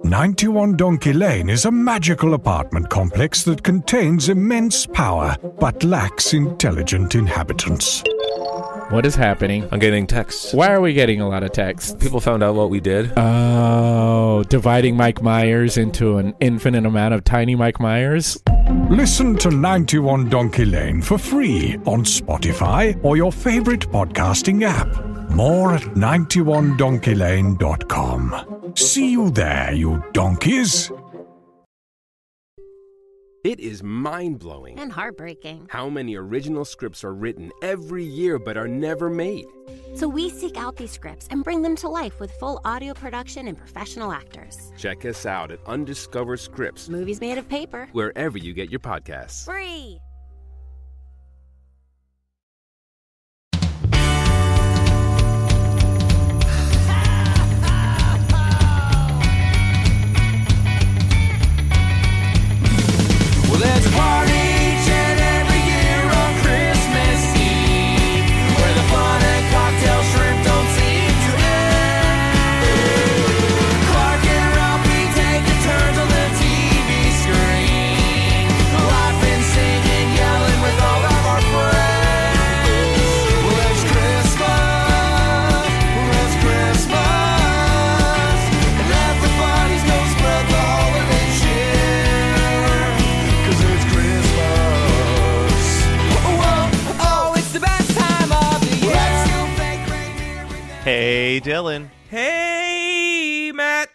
91 Donkey Lane is a magical apartment complex that contains immense power, but lacks intelligent inhabitants. What is happening? I'm getting texts. Why are we getting a lot of texts? People found out what we did. Oh, dividing Mike Myers into an infinite amount of tiny Mike Myers? Listen to 91 Donkey Lane for free on Spotify or your favorite podcasting app. More at 91donkeylane.com. See you there, you donkeys. It is mind-blowing. And heartbreaking. How many original scripts are written every year but are never made? So we seek out these scripts and bring them to life with full audio production and professional actors. Check us out at Undiscovered Scripts. Movies made of paper. Wherever you get your podcasts. Free! Well, there's a party each and every year on Christmas Eve, where the fun and cocktail shrimp don't seem to end. Clark and Ralphie taking turns on the TV screen, laughing, singing, yelling with all of our friends. Well, it's Christmas, and let the parties go spread the holiday cheer. 'Cause it's Christmas. Whoa, oh, it's the best time of the year. Let's go fake reindeer, bring them. Hey, Dylan. Hey, Matt.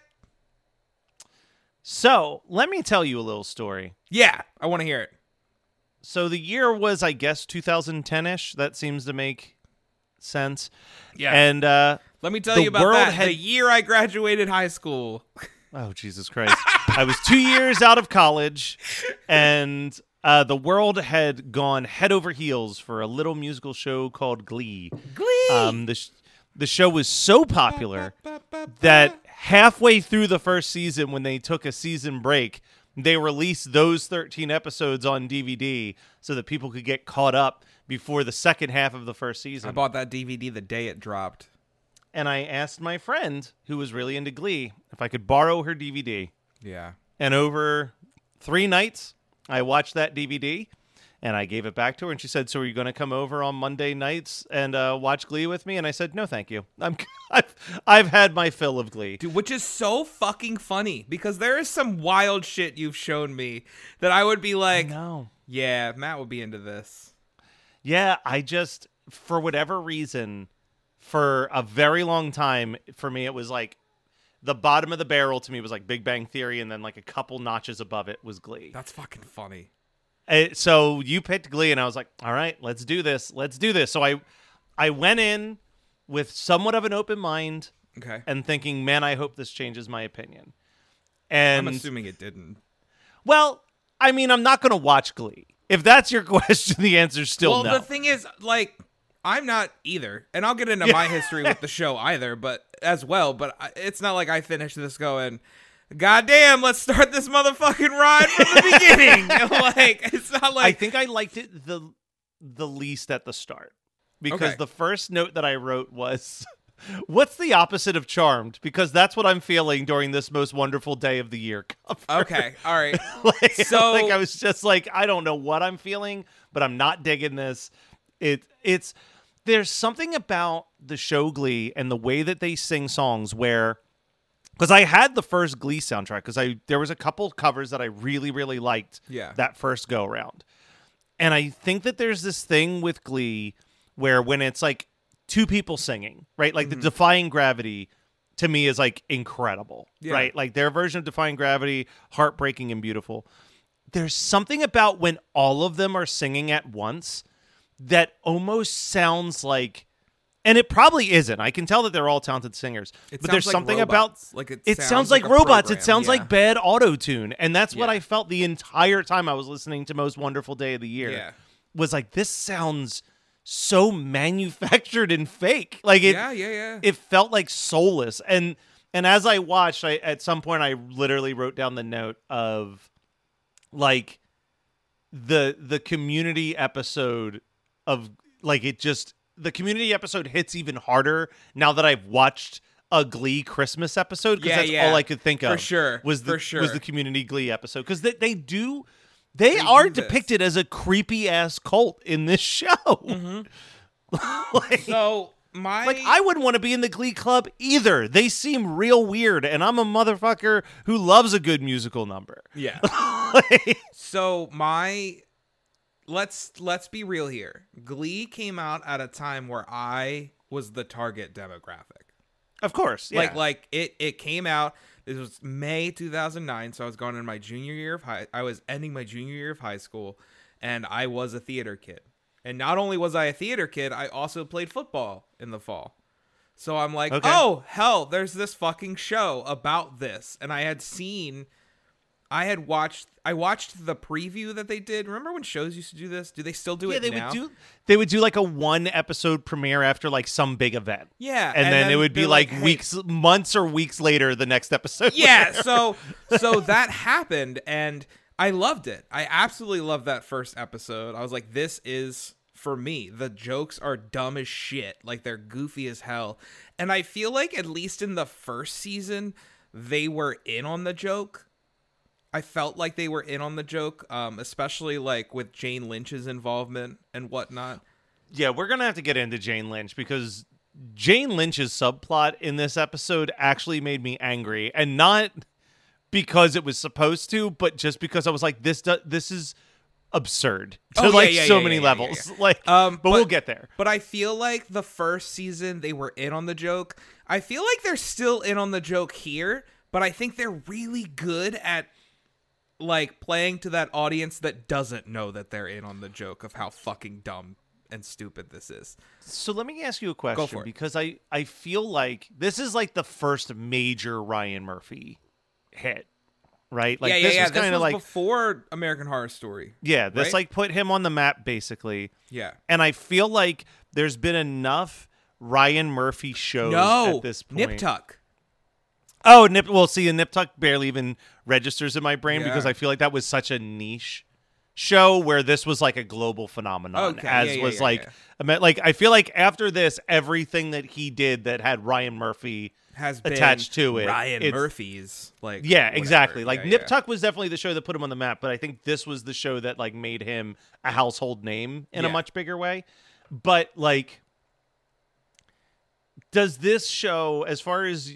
So, let me tell you a little story. Yeah, I want to hear it. So, the year was, I guess, 2010-ish. That seems to make sense. Yeah. And, Let me tell the you about world that. had- The year I graduated high school. oh, Jesus Christ. I was 2 years out of college, and the world had gone head over heels for a little musical show called Glee. Glee! The show was so popular that halfway through the first season, when they took a season break, they released those 13 episodes on DVD so that people could get caught up before the second half of the first season. I bought that DVD the day it dropped. And I asked my friend, who was really into Glee, if I could borrow her DVD. Yeah. And over 3 nights, I watched that DVD, and I gave it back to her. And she said, "So are you going to come over on Monday nights and watch Glee with me?" And I said, "No, thank you. I've had my fill of Glee." Dude, which is so fucking funny because there is some wild shit you've shown me that I would be like, No. yeah, Matt would be into this. Yeah, I just, for whatever reason, for a very long time, for me, it was like the bottom of the barrel to me was like Big Bang Theory, and then like a couple notches above it was Glee. That's fucking funny. So you picked Glee, and I was like, all right, let's do this. Let's do this. So I went in with somewhat of an open mind Okay. and thinking, man, I hope this changes my opinion. And I'm assuming it didn't. well, I mean, I'm not going to watch Glee. If that's your question, the answer's still Well, no. the thing is, like, I'm not either, and I'll get into my history with the show either, but as well. But it's not like I finished this going, "Goddamn, let's start this motherfucking ride from the beginning." Like, it's not like I think I liked it the least at the start because Okay. the first note that I wrote was, "What's the opposite of charmed?" Because that's what I'm feeling during this most wonderful day of the year cover. Okay, all right. So I was just like, I don't know what I'm feeling, but I'm not digging this. It's there's something about the show Glee and the way that they sing songs where, because I had the first Glee soundtrack because there was a couple covers that I really, really liked that first go around. And I think that there's this thing with Glee where when it's like two people singing, right? Like the Defying Gravity to me is like incredible, right? Like their version of Defying Gravity, heartbreaking and beautiful. There's something about when all of them are singing at once that almost sounds like, and it probably isn't. I can tell that they're all talented singers, but there's like something robots. about like it sounds like a robots. program. It sounds Yeah. like bad auto-tune, and that's what Yeah. I felt the entire time I was listening to Most Wonderful Day of the Year. Yeah. Was like, this sounds so manufactured and fake. Like it, Yeah. it felt like soulless. And as I watched, at some point I literally wrote down the note of like the Community episode of like, it just, the Community episode hits even harder now that I've watched a Glee Christmas episode, because that's Yeah. all I could think of. For sure. Was the For sure. was the Community Glee episode, because they They are do this. depicted as a creepy ass cult in this show. Mm-hmm. like, So I wouldn't want to be in the Glee Club either. They seem real weird, and I'm a motherfucker who loves a good musical number. Yeah. Like, So let's be real here. Glee came out at a time where I was the target demographic. of course, yeah. Like it came out. This was May 2009, so I was going in my junior year of I was ending my junior year of high school, and I was a theater kid. And not only was I a theater kid, I also played football in the fall. So I'm like, Okay. oh, hell, there's this fucking show about this. And I watched the preview that they did. Remember when shows used to do this? Do they still do it now? They would do like a 1 episode premiere after like some big event. Yeah. And then it would be they're like hey, months or weeks later, the next episode. Yeah, so that happened, and I loved it. I absolutely loved that first episode. I was like, this is for me. The jokes are dumb as shit. Like, they're goofy as hell. And I feel like, at least in the first season, they were in on the joke. I felt like they were in on the joke, especially like with Jane Lynch's involvement and whatnot. Yeah, we're going to have to get into Jane Lynch, because Jane Lynch's subplot in this episode actually made me angry, and not because it was supposed to, but just because I was like, this is absurd to so many levels. Like, but we'll get there. But I feel like the first season they were in on the joke. I feel like they're still in on the joke here, but I think they're really good at like playing to that audience that doesn't know that they're in on the joke of how fucking dumb and stupid this is. So let me ask you a question, Go for it. because I feel like this is like the first major Ryan Murphy hit, right? Like, this was kind of like before American Horror Story. Yeah, this right? like put him on the map basically. Yeah. And I feel like there's been enough Ryan Murphy shows at this point. Nip Tuck. Oh, Well, see, and Nip Tuck barely even registers in my brain, Yeah. because I feel like that was such a niche show, where this was like a global phenomenon. Okay, as yeah, was yeah, like, yeah. like I feel like after this, everything that he did that had Ryan Murphy Has been attached to it, Ryan it's- Murphy's like Yeah, whatever. exactly. Like, Yeah, Nip yeah. Tuck was definitely the show that put him on the map, but I think this was the show that like made him a household name in a Yeah. much bigger way. But like, does this show, as far as,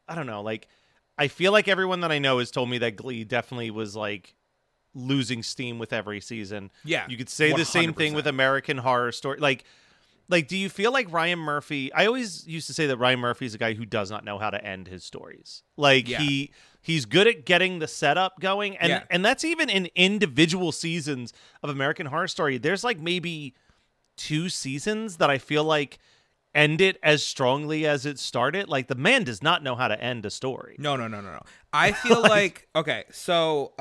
I don't know, like, I feel like everyone that I know has told me that Glee definitely was like losing steam with every season. Yeah, You could say the same thing with 100%. American Horror Story. Like, do you feel like Ryan Murphy? I always used to say that Ryan Murphy is a guy who does not know how to end his stories. Like, Yeah. he's good at getting the setup going, and Yeah. and that's even in individual seasons of American Horror Story. There's like maybe 2 seasons that I feel like end it as strongly as it started. Like, the man does not know how to end a story. No. I feel like okay, so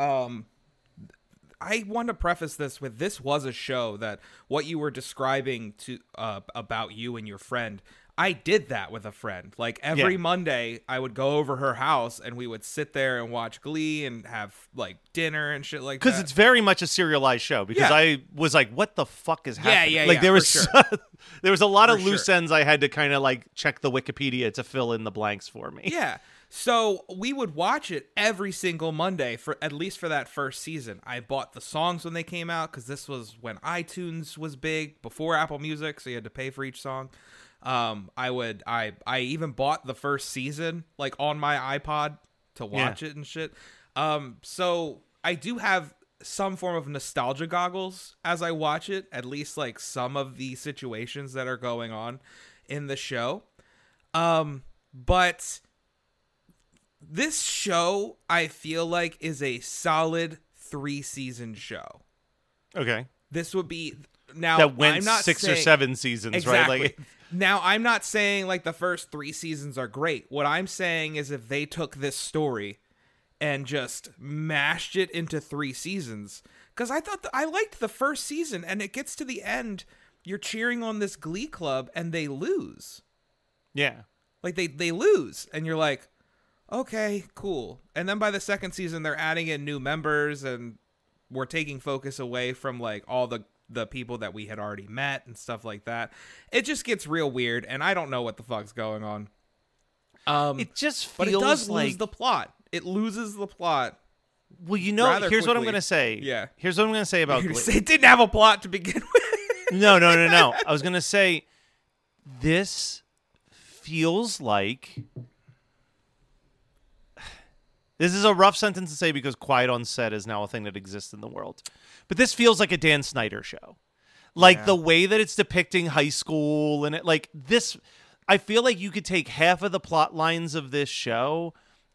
I want to preface this was a show that what you were describing to about you and your friend, I did that with a friend. Like, every Yeah. Monday I would go over her house and we would sit there and watch Glee and have like dinner and shit like that. Because it's very much a serialized show. Because Yeah. I was like, "What the fuck is happening?" yeah, Like, there for was sure. there was a lot of For loose sure. ends I had to kind of like check the Wikipedia to fill in the blanks for me. Yeah. So we would watch it every single Monday for at least for that first season. I bought the songs when they came out, because this was when iTunes was big, before Apple Music, so you had to pay for each song. I even bought the first season like on my iPod to watch it and shit. So I do have some form of nostalgia goggles as I watch it, at least like some of the situations that are going on in the show. But this show, I feel like, is a solid 3-season show. Okay. This would be now. That went I'm not 6 or saying- 7 seasons, Exactly. right? Like, Now, I'm not saying like the first 3 seasons are great. What I'm saying is if they took this story and just mashed it into 3 seasons, because I liked the first season, and it gets to the end, you're cheering on this Glee club, and they lose. yeah. Like they lose, and you're like, okay, cool. And then by the second season, they're adding in new members, and we're taking focus away from like all the people that we had already met and stuff like that. It just gets real weird, and I don't know what the fuck's going on. It just feels but it does like lose the plot. It loses the plot. Well, you know, rather here's what I'm quickly. going to say. Yeah. Here's what I'm going to say about You're Glee. gonna say it didn't have a plot to begin with. No. I was going to say this feels like this is a rough sentence to say because quiet on set is now a thing that exists in the world. But this feels like a Dan Snyder show. Like the way that it's depicting high school and it like this I feel like you could take half of the plot lines of this show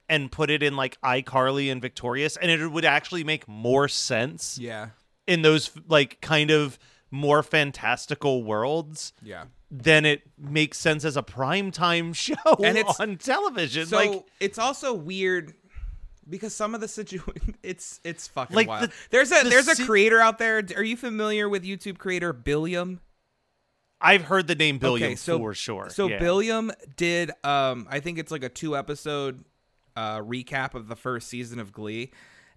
and put it in like iCarly and Victorious and it would actually make more sense. Yeah. In those like kind of more fantastical worlds. Yeah. Then it makes sense as a primetime show And it's on television. So like it's also weird because some of the it's fucking like wild. the- There's a the creator out there. Are you familiar with YouTube creator Billiam? I've heard the name Billiam Okay, so- for sure. So yeah. Billiam did I think it's like a 2-episode recap of the first season of Glee.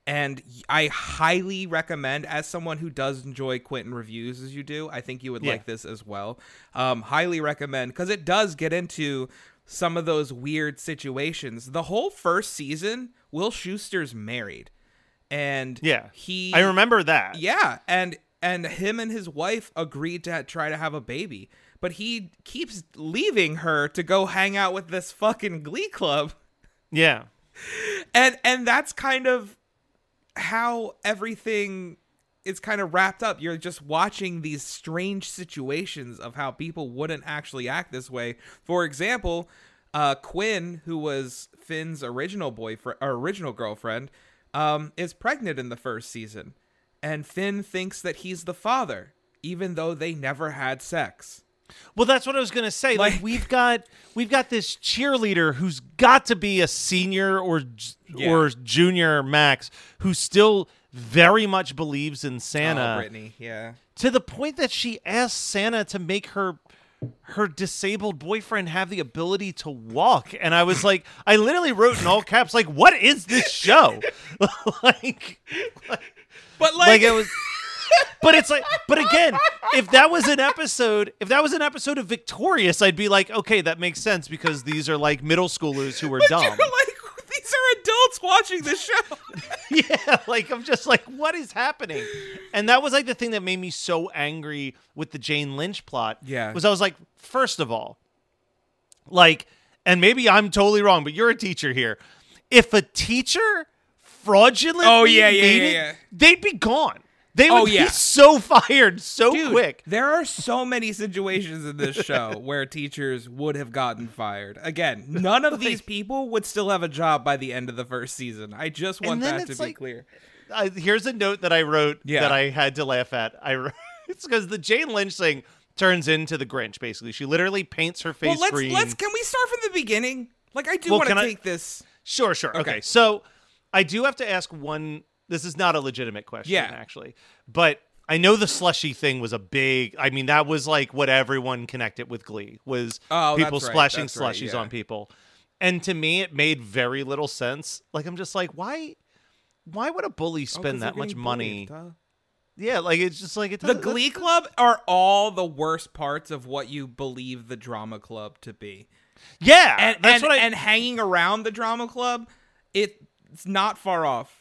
And I highly recommend, as someone who does enjoy Quentin reviews as you do, I think you would like this as well. Highly recommend, because it does get into some of those weird situations. The whole first season, Will Schuster's married. And I remember that. Yeah, and him and his wife agreed to try to have a baby. But he keeps leaving her to go hang out with this fucking Glee club. Yeah. And that's kind of how everything is kind of wrapped up. You're just watching these strange situations of how people wouldn't actually act this way. For example, Quinn, who was Finn's original boyfriend or original girlfriend, is pregnant in the first season, and Finn thinks that he's the father, even though they never had sex. Well, that's what I was going to say. Like we've got this cheerleader who's got to be a senior or junior max who still very much believes in Santa. Oh, Brittany, yeah. To the point that she asked Santa to make her disabled boyfriend have the ability to walk. And I was like, I literally wrote in all caps, like, what is this show? But it was But it's like, but again, if that was an episode of Victorious, I'd be like, okay, that makes sense because these are like middle schoolers who are dumb. You're like, these are adults watching this show. Yeah, like I'm just like, what is happening? And that was like the thing that made me so angry with the Jane Lynch plot. Yeah. Was I was like, first of all, like, and maybe I'm totally wrong, but you're a teacher here. If a teacher fraudulently made it, they'd be gone. They would be so fired so quick. There are so many situations in this show where teachers would have gotten fired. Again, none of these people would still have a job by the end of the first season. I just want that to be clear. Here's a note that I wrote that I had to laugh at. It's because the Jane Lynch thing turns into the Grinch, basically. She literally paints her face green. Can we start from the beginning? Like, I do want to take this. Sure. Okay. So I do have to ask one. This is not a legitimate question, actually. But I know the slushy thing was a big... I mean, that was like what everyone connected with Glee, was people splashing slushies on people. And to me, it made very little sense. Like, I'm just like, why would a bully spend that much money? Yeah, like, it's just like... The Glee Club are all the worst parts of what you believe the drama club to be. Yeah! And hanging around the drama club, it's not far off.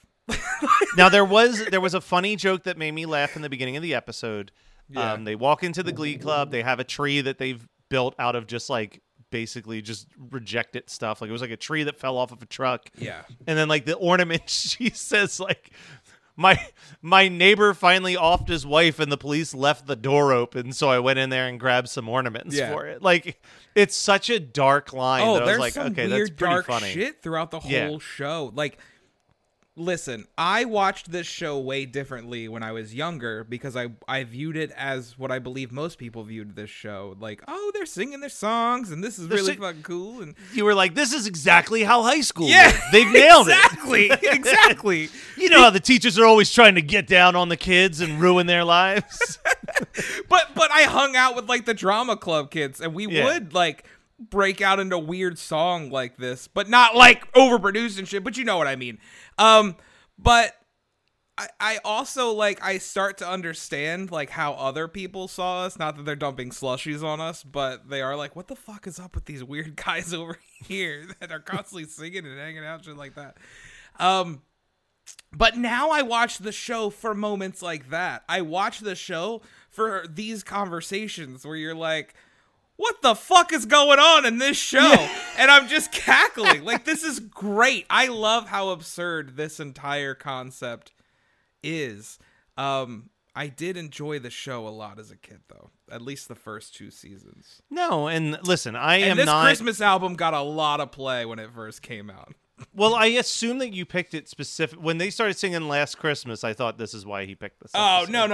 Now there was a funny joke that made me laugh in the beginning of the episode. Yeah. They walk into the Glee Club. They have a tree that they've built out of just like basically just rejected stuff. Like it was like a tree that fell off of a truck. Yeah. And then like the ornament, she says like, my neighbor finally offed his wife and the police left the door open, so I went in there and grabbed some ornaments for it. Like it's such a dark line. Oh, that I there's was like, some okay, weird that's pretty dark funny. shit throughout the whole show. Like, listen, I watched this show way differently when I was younger because I viewed it as what I believe most people viewed this show. Like, oh, they're singing their songs and this is really fucking cool. And you were like, this is exactly how high school is. They've nailed it. Exactly. You know how the teachers are always trying to get down on the kids and ruin their lives. But I hung out with like the drama club kids and we would like break out into weird song like this, but not like overproduced and shit, but you know what I mean. But I also, like, I start to understand, like, how other people saw us. Not that they're dumping slushies on us, but they are like, what the fuck is up with these weird guys over here that are constantly singing and hanging out, shit like that. But now I watch the show for moments like that. I watch the show for these conversations where you're like, what the fuck is going on in this show? And I'm just cackling. Like, this is great. I love how absurd this entire concept is. I did enjoy the show a lot as a kid, though. At least the first 2 seasons. No, and listen, this Christmas album got a lot of play when it first came out. Well, I assume that you picked it specific when they started singing "Last Christmas." I thought this is why he picked this. Oh, no.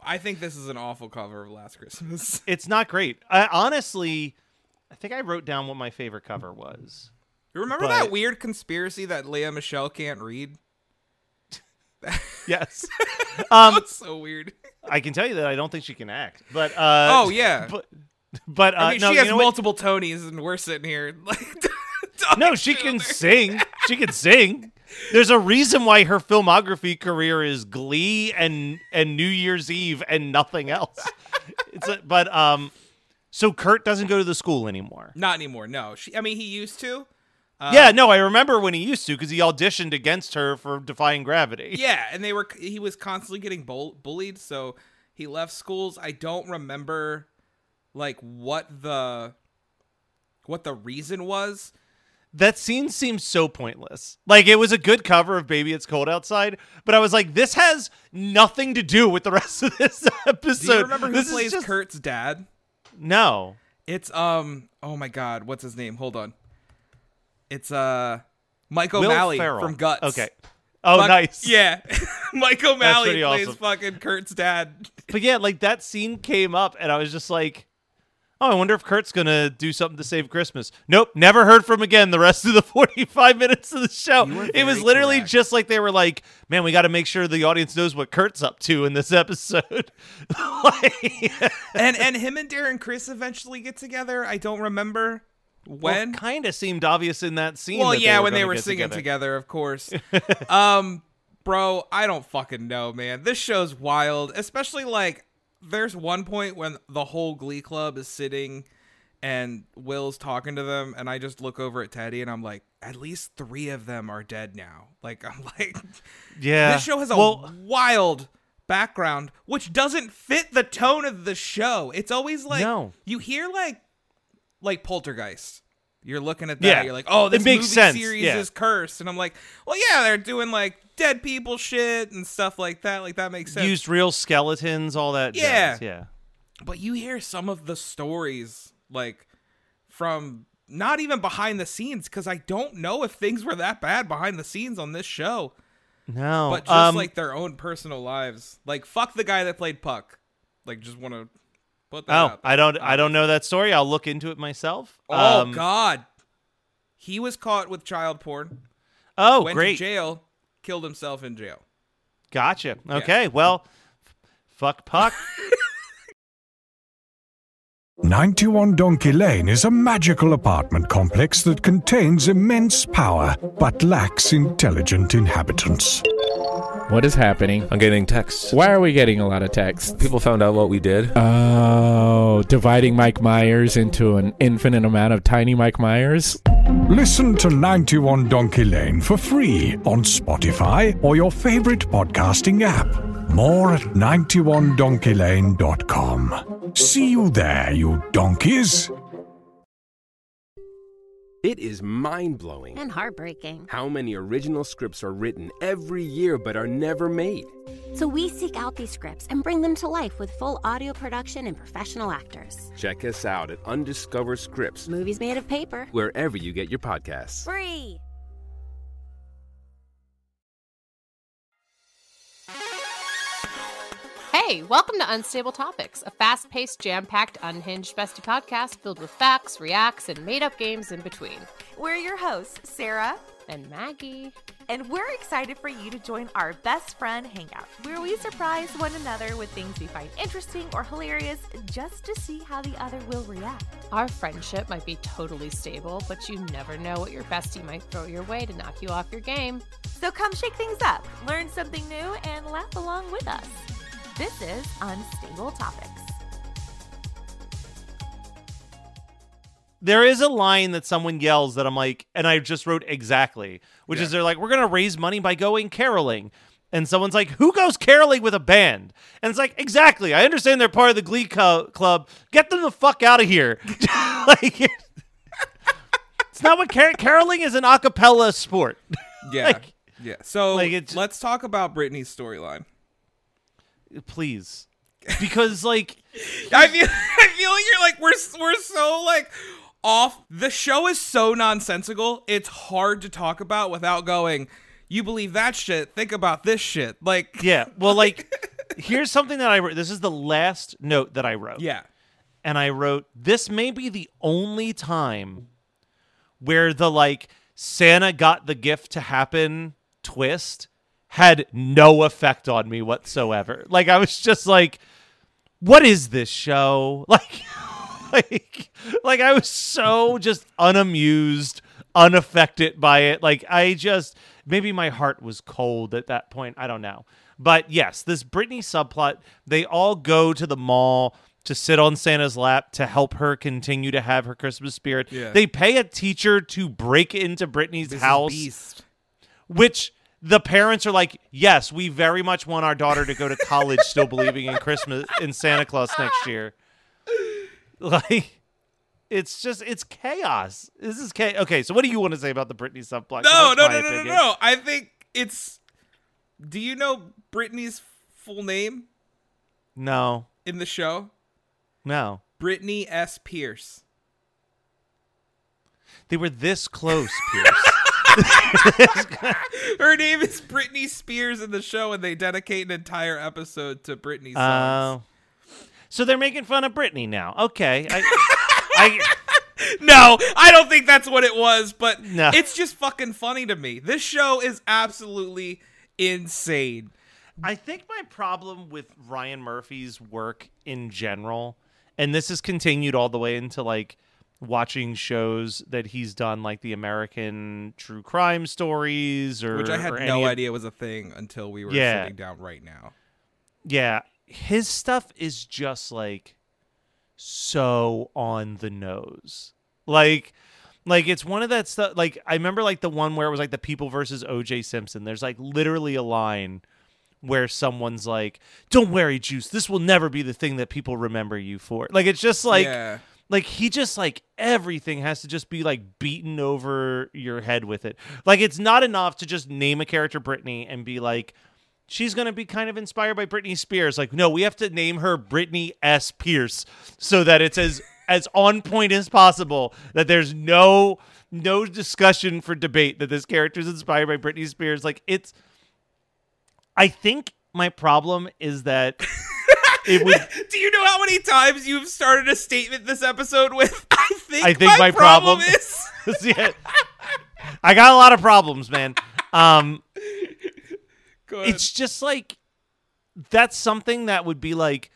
I think this is an awful cover of "Last Christmas." It's not great. Honestly, I think I wrote down what my favorite cover was. You remember that weird conspiracy that Lea Michele can't read? Yes. That's so weird. I can tell you that I don't think she can act. But oh yeah. But I mean, no, she has you know multiple Tonys, and we're sitting here like. No, she can sing. She can sing. There's a reason why her filmography career is Glee and New Year's Eve and nothing else. So Kurt doesn't go to the school anymore. Not anymore. No. He used to. Yeah, no, I remember when he used to because he auditioned against her for Defying Gravity. Yeah, and he was constantly getting bullied, so he left schools. I don't remember like what the reason was. That scene seems so pointless. Like, it was a good cover of Baby It's Cold Outside, but I was like, this has nothing to do with the rest of this episode. Do you remember who plays Kurt's dad? No. It's, oh my God, what's his name? Hold on. It's, Mike Will O'Malley Ferrell. from Guts. Okay. Oh, nice. Yeah. Mike O'Malley plays awesome. fucking Kurt's dad. But yeah, like, that scene came up, and I was just like, oh, I wonder if Kurt's going to do something to save Christmas. Nope, never heard from again the rest of the 45 minutes of the show. It was literally correct. just like they were like, man, we got to make sure the audience knows what Kurt's up to in this episode. and him and Darren Criss eventually get together. I don't remember when. Kind of seemed obvious in that scene. Well, that yeah, when they they were singing together, of course. Bro, I don't fucking know, man. This show's wild, especially like, there's one point when the whole Glee Club is sitting and Will's talking to them, and I just look over at Teddy and I'm like, at least 3 of them are dead now. Like, I'm like, yeah, this show has a wild background, which doesn't fit the tone of the show. It's always like, you hear like Poltergeist. You're looking at that, you're like, oh, this movie series is cursed. And I'm like, well, yeah, they're doing like dead people shit and stuff like that. Like, that makes sense. Used real skeletons, all that jazz. Yeah. But you hear some of the stories, like, from not even behind the scenes, because I don't know if things were that bad behind the scenes on this show. No. But just, like, their own personal lives. Like, fuck the guy that played Puck. Like, just want to put that out there. I don't know that story. I'll look into it myself. Oh, God. He was caught with child porn. Oh, went great. to jail. Killed himself in jail. Gotcha. Okay, well, fuck Puck. 91 Donkey Lane is a magical apartment complex that contains immense power but lacks intelligent inhabitants. What is happening? I'm getting texts. Why are we getting a lot of texts? People found out what we did. Oh, dividing Mike Myers into an infinite amount of tiny Mike Myers? Listen to 91 Donkey Lane for free on Spotify or your favorite podcasting app. More at 91donkeylane.com. See you there, you donkeys. It is mind-blowing And heartbreaking. how many original scripts are written every year but are never made. So we seek out these scripts and bring them to life with full audio production and professional actors. Check us out at Undiscovered Scripts, Movies made of paper. wherever you get your podcasts. Free. Hey, welcome to Unstable Topics, a fast-paced, jam-packed, unhinged bestie podcast filled with facts, reacts, and made-up games in between. We're your hosts, Sarah And Maggie. and we're excited for you to join our best friend hangout, where we surprise one another with things we find interesting or hilarious just to see how the other will react. Our friendship might be totally stable, but you never know what your bestie might throw your way to knock you off your game. So come shake things up, learn something new, and laugh along with us. This is Unstable Topics. There is a line that someone yells that I'm like, and I just wrote exactly, which is they're like, we're going to raise money by going caroling. And someone's like, who goes caroling with a band? And it's like, exactly. I understand they're part of the Glee club. Get them the fuck out of here. Like, it's not what caroling is, an a cappella sport. Yeah. Yeah. So like let's talk about Britney's storyline. Please. Because like I feel like you're like we're so like off. The show is so nonsensical. It's hard to talk about without going, you believe that shit, think about this shit. Like yeah. Well, like here's something that I wrote. This is the last note that I wrote. Yeah. And I wrote, this may be the only time where the like Santa got the gift to happen twist had no effect on me whatsoever. Like I was just like, what is this show? Like I was so just unamused, unaffected by it. Like I just, maybe my heart was cold at that point. I don't know. But yes, this Britney subplot, they all go to the mall to sit on Santa's lap to help her continue to have her Christmas spirit. Yeah. They pay a teacher to break into Britney's house, Beast. which the parents are like, yes, we very much want our daughter to go to college still believing in Christmas, in Santa Claus next year. Like, it's chaos. This is chaos. Okay, so what do you want to say about the Britney subplot? No. I think it's, do you know Britney's full name? No. In the show? No. Britney S. Pierce. They were this close, Pierce. Her name is Britney Spears in the show, and they dedicate an entire episode to Britney songs. So they're making fun of Britney now. Okay. No, I don't think that's what it was, but No. It's just fucking funny to me. This show is absolutely insane. I think my problem with Ryan Murphy's work in general, and this has continued all the way into like watching shows that he's done, like the American true crime stories, Which I had no idea was a thing until we were sitting down right now. Yeah, his stuff is just like so on the nose. Like it's one of that stuff. Like I remember like the one where it was like the People versus O.J. Simpson. There's like literally a line where someone's like, "Don't worry, Juice. This will never be the thing that people remember you for." Like it's just like. Yeah. Like, he just, like, everything has to just be, like, beaten over your head with it. Like, it's not enough to just name a character Britney and be like, she's going to be kind of inspired by Britney Spears. Like, no, we have to name her Britney S. Pierce so that it's as on point as possible, that there's no discussion for debate that this character is inspired by Britney Spears. Like, it's... I think my problem is that... It would, do you know how many times you've started a statement this episode with, I think my problem is... Yeah. I got a lot of problems, man. It's just like, that's something that would be like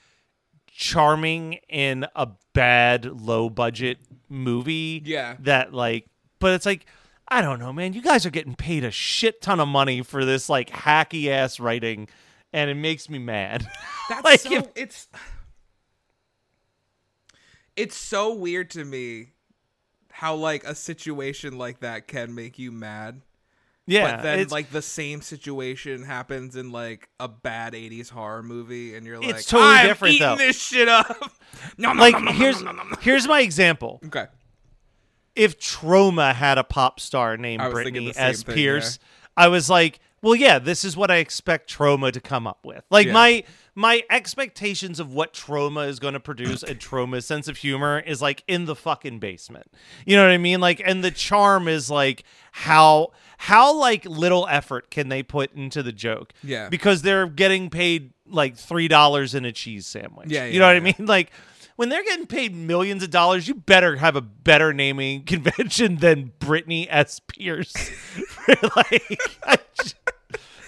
charming in a bad, low-budget movie. Yeah. That like, but it's like, I don't know, man. You guys are getting paid a shit ton of money for this like hacky-ass writing, and it makes me mad. That's like so, it's so weird to me how like a situation like that can make you mad. Yeah. But then like the same situation happens in like a bad 80s horror movie and you're like, it's totally I'm different eating though. This shit up. Like here's my example. Okay. If Troma had a pop star named Britney S. Pierce, I was like, well, yeah, this is what I expect Troma to come up with. Like my expectations of what Troma is going to produce and Troma's sense of humor is like in the fucking basement. You know what I mean? Like, and the charm is like how like little effort can they put into the joke? Yeah. Because they're getting paid like $3 in a cheese sandwich. Yeah. You know what I mean? Like, when they're getting paid millions of dollars, you better have a better naming convention than Britney S. Pierce. Like,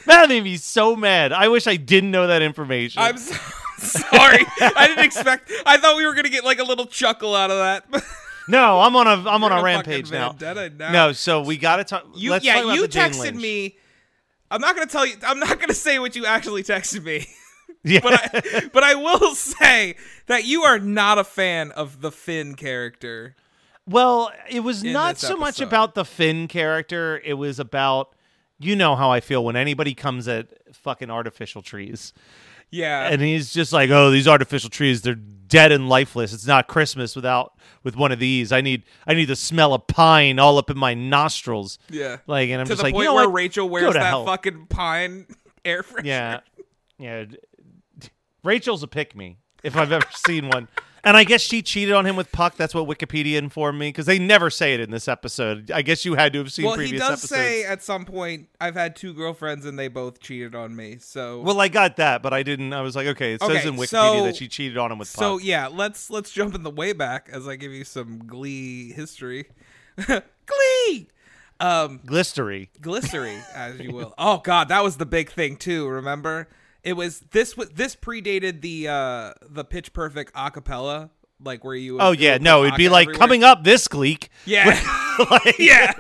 that made me so mad. I wish I didn't know that information. I'm so sorry. I didn't expect. I thought we were gonna get like a little chuckle out of that. No, I'm on a rampage now. Vendetta now. No, so we gotta talk. You let's talk about you the Jane texted Lynch. me I'm not gonna tell you. I'm not gonna say what you actually texted me. Yeah. but I will say that you are not a fan of the Finn character. Well, it was in not this so much episode. about the Finn character. It was about, you know how I feel when anybody comes at fucking artificial trees. Yeah. And he's just like, oh, these artificial trees, they're dead and lifeless. It's not Christmas with one of these. I need the smell of pine all up in my nostrils. Yeah. Like, and I'm to just the like, point you know where what? Rachel Go wears to that hell. fucking pine air freshener. Yeah. Yeah. Rachel's a pick-me, if I've ever seen one. And I guess she cheated on him with Puck. That's what Wikipedia informed me, because they never say it in this episode. I guess you had to have seen previous he does episodes. say at some point, I've had 2 girlfriends and they both cheated on me. So Well, I got that, but I didn't. I was like, okay, it says in Wikipedia that she cheated on him with Puck. So yeah, let's jump in the way back as I give you some Glee history. Glee, Glistery. Glistery, as you will. Oh God, that was the big thing too. Remember, this predated the Pitch Perfect acapella, like where you. Oh yeah, no, it'd be like everywhere. coming up this Gleek. Yeah, Like- yeah.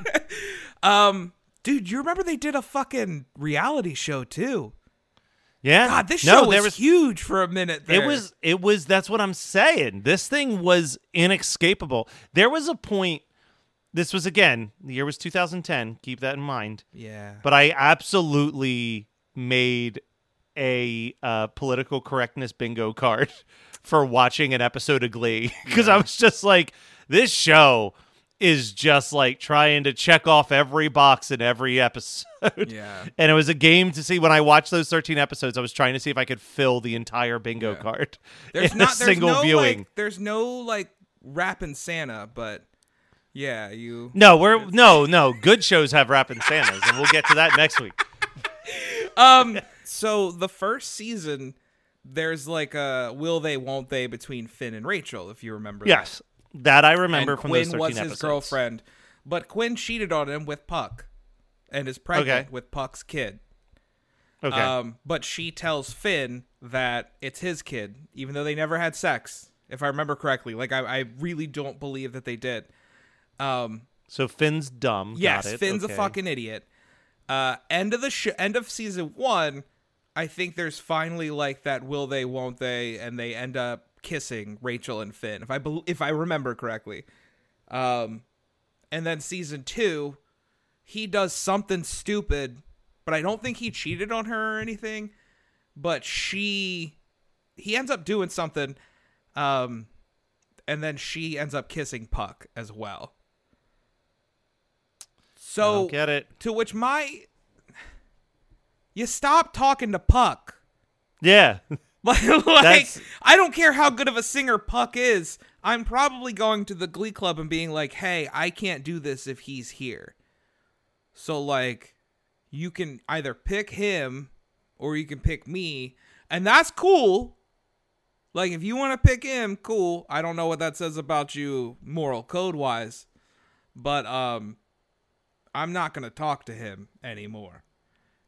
Dude, you remember they did a fucking reality show too? Yeah. God, this No, show there was huge for a minute there. It was. That's what I'm saying. This thing was inescapable. There was a point. This was, again, the year was 2010. Keep that in mind. Yeah. But I absolutely made a political correctness bingo card for watching an episode of Glee, because I was just like, this show is just like trying to check off every box in every episode. Yeah. And it was a game to see. When I watched those 13 episodes, I was trying to see if I could fill the entire bingo card in a single viewing. There's no rapping Santa, but yeah, you. No. Good shows have rapping Santas, and we'll get to that next week. So the first season, there's like a will they, won't they between Finn and Rachel, if you remember. Yes, that I remember and from Quinn those 13 was episodes. his girlfriend, but Quinn cheated on him with Puck, and is pregnant with Puck's kid. Okay. But she tells Finn that it's his kid, even though they never had sex, if I remember correctly. Like, I really don't believe that they did. So Finn's dumb. Yes, Got it. Finn's Okay. a fucking idiot. End of season 1, I think there's finally like that will they, won't they, and they end up kissing Rachel and Finn, if I remember correctly. And then season 2, he does something stupid, but I don't think he cheated on her or anything. But he ends up doing something, and then she ends up kissing Puck as well. So I don't get it. To which you stop talking to Puck. Yeah. like I don't care how good of a singer Puck is. I'm probably going to the Glee Club and being like, hey, I can't do this if he's here. So like, you can either pick him or you can pick me, and that's cool. Like, if you want to pick him, cool. I don't know what that says about you moral code wise, but I'm not going to talk to him anymore.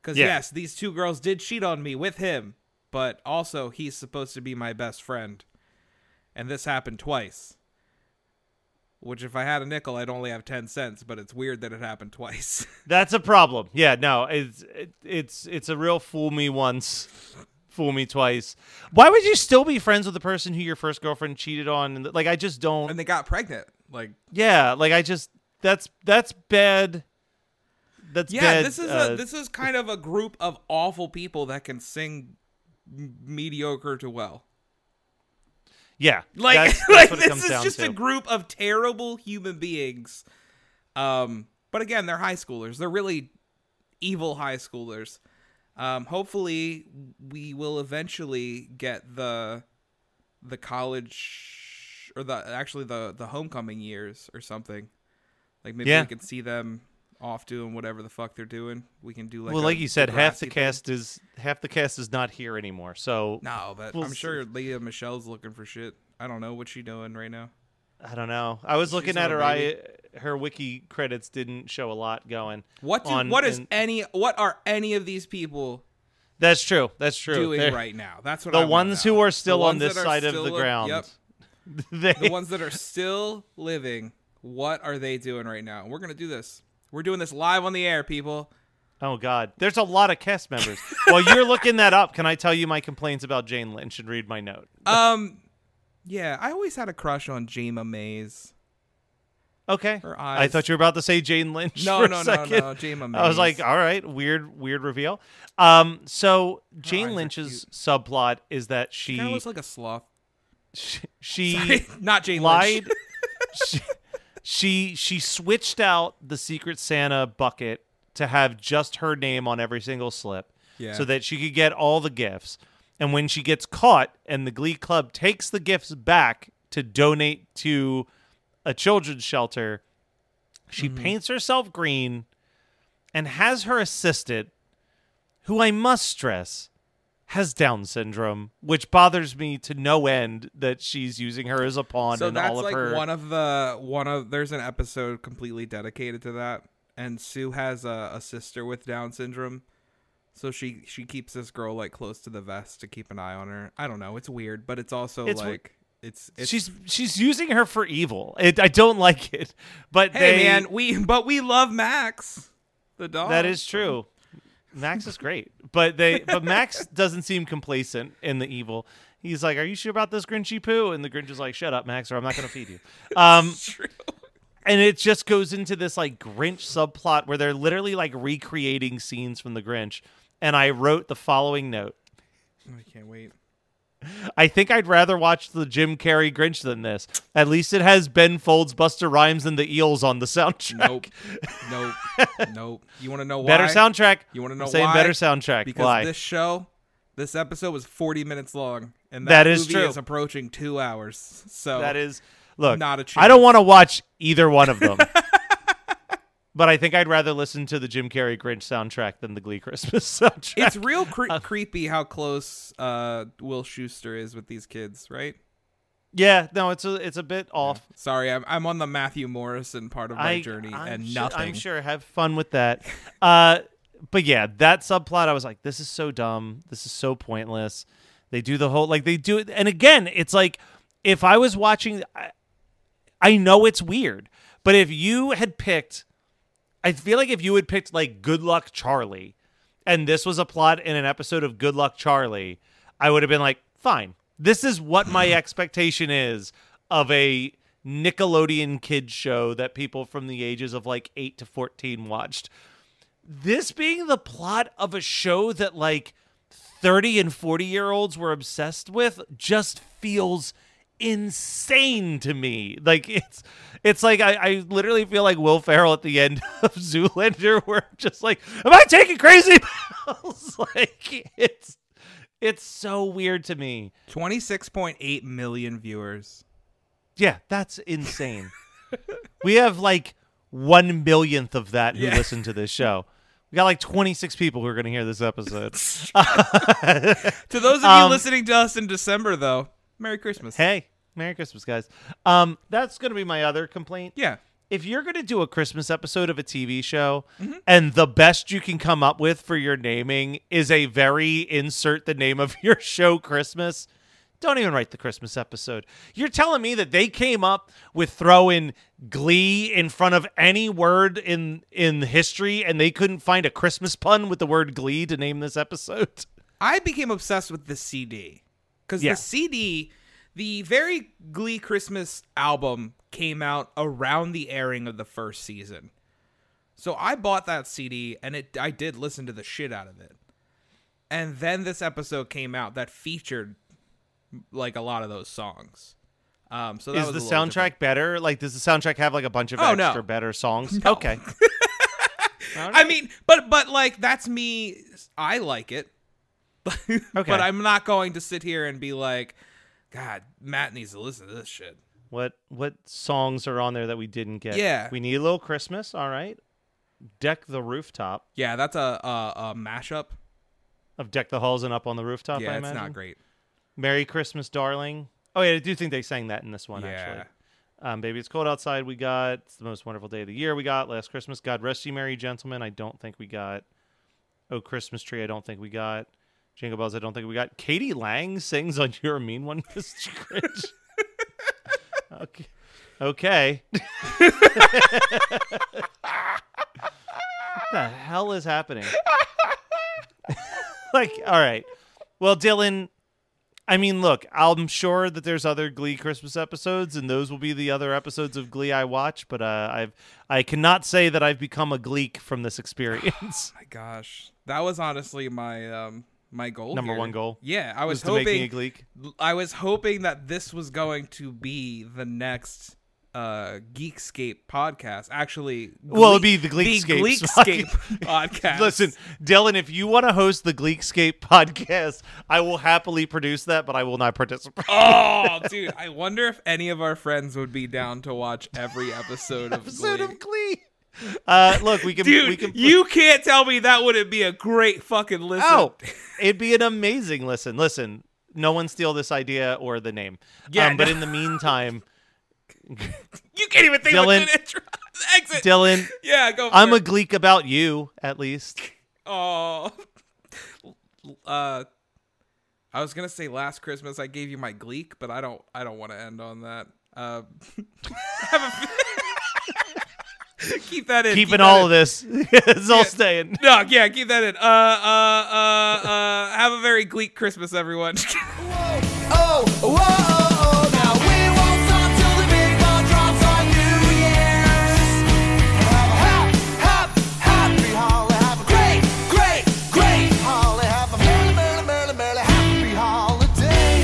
Because, yes, these 2 girls did cheat on me with him, but also he's supposed to be my best friend. And this happened twice. Which, if I had a nickel, I'd only have 10 cents, but it's weird that it happened twice. That's a problem. Yeah, no, it's a real fool me once, fool me twice. Why would you still be friends with the person who your first girlfriend cheated on? And like, I just don't. And they got pregnant. Like, yeah, like that's bad. That's bad. This is kind of a group of awful people that can sing mediocre to well. Yeah, like that's what it this comes is down just to. a group of terrible human beings. But again, they're high schoolers. They're really evil high schoolers. Hopefully, we will eventually get the college or the homecoming years or something. Like maybe we can see them off doing whatever the fuck they're doing. We can do like you said, half the Degrassi cast is not here anymore. So no, but I'm sure Leah Michelle's looking for shit. I don't know what's she doing right now. I don't know. I was looking at her. Her wiki credits didn't show a lot going. What are any of these people? That's true. That's true. Doing right now. That's what the ones who are still on this side of the ground. Yep. The ones that are still living. What are they doing right now? We're gonna do this. We're doing this live on the air, people. Oh, God. There's a lot of cast members. While you're looking that up, can I tell you my complaints about Jane Lynch and read my note? Yeah, I always had a crush on Jema Mays. Okay. Her eyes. I thought you were about to say Jane Lynch No, for a no, second. no, Jema Mays. I was like, all right, weird reveal. So Jane Lynch's subplot is that she kind of looks like a sloth. She Sorry, not Jane lied. Lynch. she switched out the Secret Santa bucket to have just her name on every single slip, so that she could get all the gifts. And when she gets caught and the Glee Club takes the gifts back to donate to a children's shelter, she paints herself green and has her assistant, who I must stress has Down syndrome, which bothers me to no end that she's using her as a pawn in all of her. So that's like one of there's an episode completely dedicated to that, and Sue has a sister with Down syndrome. So she keeps this girl like close to the vest to keep an eye on her. I don't know, it's weird, but it's also it's she's using her for evil. I don't like it. But hey we love Max, the dog. That is true. Max is great, but Max doesn't seem complacent in the evil. He's like, "Are you sure about this, Grinchy poo?" And the Grinch is like, "Shut up, Max, or I'm not going to feed you." True. And it just goes into this like Grinch subplot where they're literally like recreating scenes from the Grinch. And I wrote the following note. I can't wait. I think I'd rather watch the Jim Carrey Grinch than this. At least it has Ben Folds, Busta Rhymes, and the Eels on the soundtrack. Nope. You want to know why? Better soundtrack. You want to know I'm saying why? Better soundtrack. Because why? this episode was 40 minutes long, and that is movie true. is approaching 2 hours. So that is look. Not a chance. I don't want to watch either one of them. But I think I'd rather listen to the Jim Carrey Grinch soundtrack than the Glee Christmas soundtrack. It's real creepy how close Will Schuester is with these kids, right? Yeah, no, it's a bit off. Sorry, I'm on the Matthew Morrison part of my journey, nothing. I'm sure. Have fun with that. But yeah, that subplot, I was like, this is so dumb. This is so pointless. They do the whole they do it, and again, it's like if I was watching, I know it's weird, but if you had picked. I feel like if you had picked like Good Luck Charlie and this was a plot in an episode of Good Luck Charlie, I would have been like, fine. This is what my expectation is of a Nickelodeon kids show that people from the ages of like 8 to 14 watched. This being the plot of a show that like 30 and 40-year-olds were obsessed with just feels insane to me. Like it's like I literally feel like Will Ferrell at the end of Zoolander, where I'm just like, am I taking crazy pills? Like it's so weird to me. 26.8 million viewers. Yeah, that's insane. We have like 1 millionth of that who listen to this show. We got like 26 people who are going to hear this episode. To those of you listening to us in December, though, Merry Christmas. Hey, Merry Christmas, guys. That's going to be my other complaint. Yeah. If you're going to do a Christmas episode of a TV show and the best you can come up with for your naming is a very insert the name of your show Christmas, don't even write the Christmas episode. You're telling me that they came up with throwing Glee in front of any word in history and they couldn't find a Christmas pun with the word Glee to name this episode? I became obsessed with the CD because the CD, the Very Glee Christmas album came out around the airing of the first season. So I bought that CD and I did listen to the shit out of it. And then this episode came out that featured like a lot of those songs. So that is was the soundtrack better? Like, does the soundtrack have like a bunch of extra better songs? No. Okay. Right. I mean, but like that's me. I like it. Okay. But I'm not going to sit here and be like, God, Matt needs to listen to this shit. What songs are on there that we didn't get? Yeah. We Need a Little Christmas. All right. Deck the Rooftop. Yeah, that's a mashup of Deck the Halls and Up on the Rooftop. Yeah, I it's imagine. not great. Merry Christmas, Darling. Oh yeah, I do think they sang that in this one actually. Baby, It's Cold Outside. We got It's the Most Wonderful Day of the Year. We got Last Christmas. God Rest You Merry Gentlemen. I don't think we got. Oh Christmas Tree. I don't think we got. Jingle Bells. I don't think we got. Katie Lang sings on You're a Mean One, Mr. Grinch. Okay. the hell is happening? Like, all right. Well, Dylan, I mean, look, I'm sure that there's other Glee Christmas episodes, and those will be the other episodes of Glee I watch. But I cannot say that I've become a Gleek from this experience. My gosh, that was honestly my my goal. Number here. one goal. Yeah, I was to make me a hoping. Gleek. I was hoping that this was going to be the next Geekscape podcast. Actually, Well, it'd be the Gleekscape The Gleekscape podcast. Listen, Dylan, if you want to host the Gleekscape podcast, I will happily produce that, but I will not participate. Oh, dude, I wonder if any of our friends would be down to watch every episode of Glee. Look, we can. Dude, we can. You can't tell me that wouldn't be a great fucking listen. Oh, it'd be an amazing listen. Listen, no one steal this idea or the name. Yeah, but in the meantime, you can't even think Dylan, of an intro. Exit. Dylan, Yeah, go. I'm for a it. Gleek about you, at least. Oh. I was gonna say last Christmas I gave you my Gleek, but I don't want to end on that. Keep that in. Keeping all of this. It's all staying. No, yeah, keep that in. Have a very Gleek Christmas, everyone. Now we won't stop till the big ball drops on New Year's. Have a happy holly, have a great holly, have a merry happy holiday.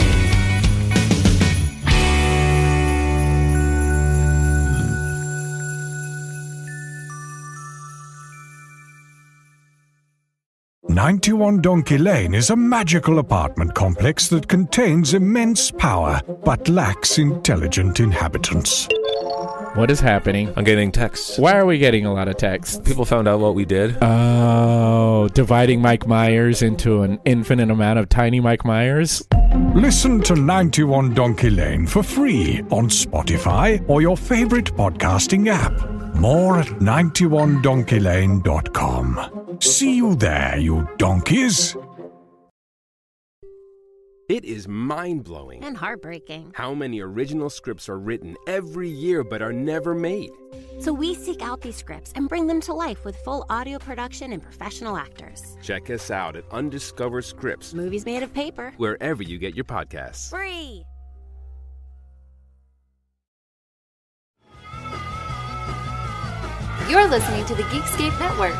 "91 Donkey Lane" is a magical apartment complex that contains immense power but lacks intelligent inhabitants. What is happening? I'm getting texts. Why are we getting a lot of texts? People found out what we did. Oh, dividing Mike Myers into an infinite amount of tiny Mike Myers? Listen to 91 Donkey Lane for free on Spotify or your favorite podcasting app. More at 91donkeylane.com. See you there, you donkeys. It is mind-blowing And heartbreaking. how many original scripts are written every year but are never made. So we seek out these scripts and bring them to life with full audio production and professional actors. Check us out at Undiscovered Scripts, Movies made of paper. wherever you get your podcasts. Free. You're listening to the Geekscape Network.